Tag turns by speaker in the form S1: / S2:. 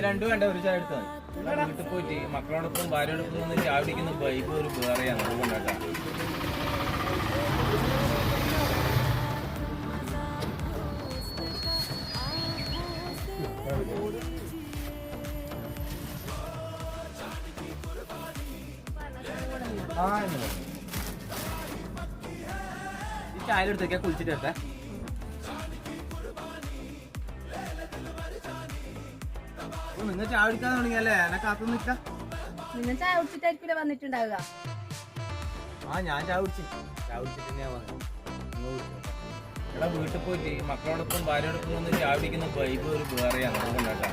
S1: രണ്ടും വേണ്ട, ഒരു ചായ എടുത്താൽ മതി. വീട്ടിൽ പോയിട്ട് മക്കളോടൊപ്പം ഭാര്യയോടൊപ്പം വന്ന് ചായ കുടിക്കുന്ന വൈബ് ഒരു വേറെയാണ്. അതുകൊണ്ടാട്ടാ ഈ ചായ എടുത്തേക്കാ കുളിച്ചിട്ട് എടുത്തേ. നിങ്ങൾ ചായ കുടിക്കാൻ തുടങ്ങിയല്ലേ? എന്നെ കാത്തു നിൽക്ക.
S2: നിങ്ങൾ ചായ കുടിച്ചിട്ടായിരിക്കില്ല വന്നിട്ടുണ്ടാവുക.
S1: ഞാൻ ചായ കുടിച്ചിട്ട് ഞാൻ വന്നു. എടാ വീട്ടിൽ പോയിട്ട് മക്കളോടൊപ്പം ഭാര്യയോടൊപ്പം വന്ന് ചായ കുടിക്കുന്ന വൈബ് ഒരു വേറെയാണ്. അതുകൊണ്ടാട്ടാ